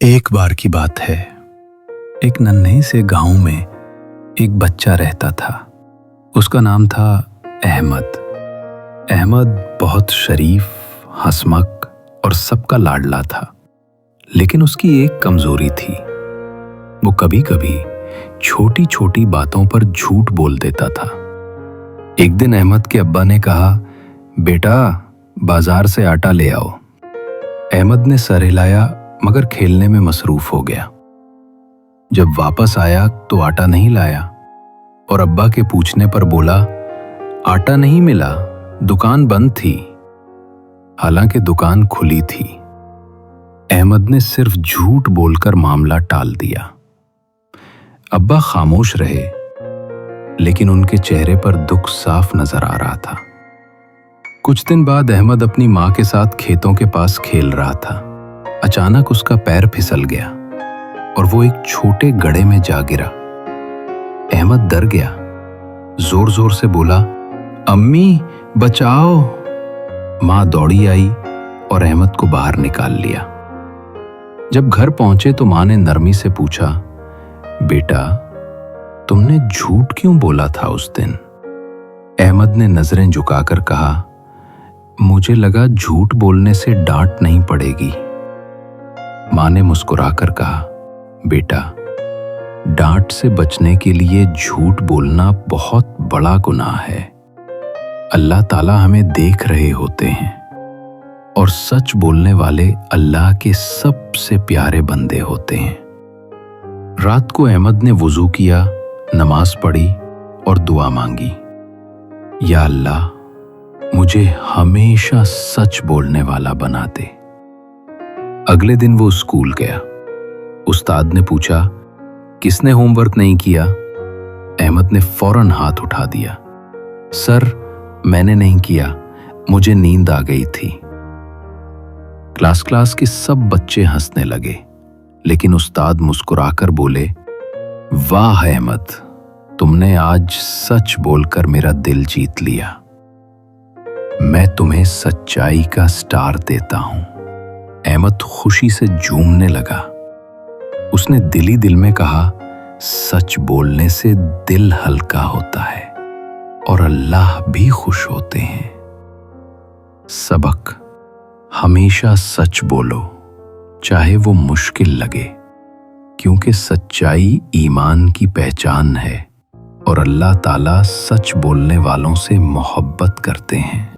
ایک بار کی بات ہے، ایک ننھے سے گاؤں میں ایک بچہ رہتا تھا۔ اس کا نام تھا احمد۔ احمد بہت شریف، ہنسمکھ اور سب کا لاڈلا تھا، لیکن اس کی ایک کمزوری تھی۔ وہ کبھی کبھی چھوٹی چھوٹی باتوں پر جھوٹ بول دیتا تھا۔ ایک دن احمد کے ابا نے کہا، بیٹا بازار سے آٹا لے آؤ۔ احمد نے سر ہلایا مگر کھیلنے میں مصروف ہو گیا۔ جب واپس آیا تو آٹا نہیں لایا اور ابا کے پوچھنے پر بولا، آٹا نہیں ملا، دکان بند تھی۔ حالانکہ دکان کھلی تھی۔ احمد نے صرف جھوٹ بول کر معاملہ ٹال دیا۔ ابا خاموش رہے، لیکن ان کے چہرے پر دکھ صاف نظر آ رہا تھا۔ کچھ دن بعد احمد اپنی ماں کے ساتھ کھیتوں کے پاس کھیل رہا تھا۔ اچانک اس کا پیر پھسل گیا اور وہ ایک چھوٹے گڑھے میں جا گرا۔ احمد ڈر گیا، زور زور سے بولا، امی بچاؤ۔ ماں دوڑی آئی اور احمد کو باہر نکال لیا۔ جب گھر پہنچے تو ماں نے نرمی سے پوچھا، بیٹا تم نے جھوٹ کیوں بولا تھا اس دن؟ احمد نے نظریں جھکا کر کہا، مجھے لگا جھوٹ بولنے سے ڈانٹ نہیں پڑے گی۔ ماں نے مسکرا کر کہا، بیٹا ڈانٹ سے بچنے کے لیے جھوٹ بولنا بہت بڑا گناہ ہے۔ اللہ تعالیٰ ہمیں دیکھ رہے ہوتے ہیں اور سچ بولنے والے اللہ کے سب سے پیارے بندے ہوتے ہیں۔ رات کو احمد نے وضو کیا، نماز پڑھی اور دعا مانگی، یا اللہ مجھے ہمیشہ سچ بولنے والا بنا دے۔ اگلے دن وہ اسکول گیا۔ استاد نے پوچھا، کس نے ہوم ورک نہیں کیا؟ احمد نے فوراً ہاتھ اٹھا دیا، سر میں نے نہیں کیا، مجھے نیند آ گئی تھی۔ کلاس کے سب بچے ہنسنے لگے، لیکن استاد مسکرا کر بولے، واہ احمد تم نے آج سچ بول کر میرا دل جیت لیا۔ میں تمہیں سچائی کا اسٹار دیتا ہوں۔ احمد خوشی سے جھومنے لگا۔ اس نے دل ہی دل میں کہا، سچ بولنے سے دل ہلکا ہوتا ہے اور اللہ بھی خوش ہوتے ہیں۔ سبق، ہمیشہ سچ بولو چاہے وہ مشکل لگے، کیونکہ سچائی ایمان کی پہچان ہے اور اللہ تعالیٰ سچ بولنے والوں سے محبت کرتے ہیں۔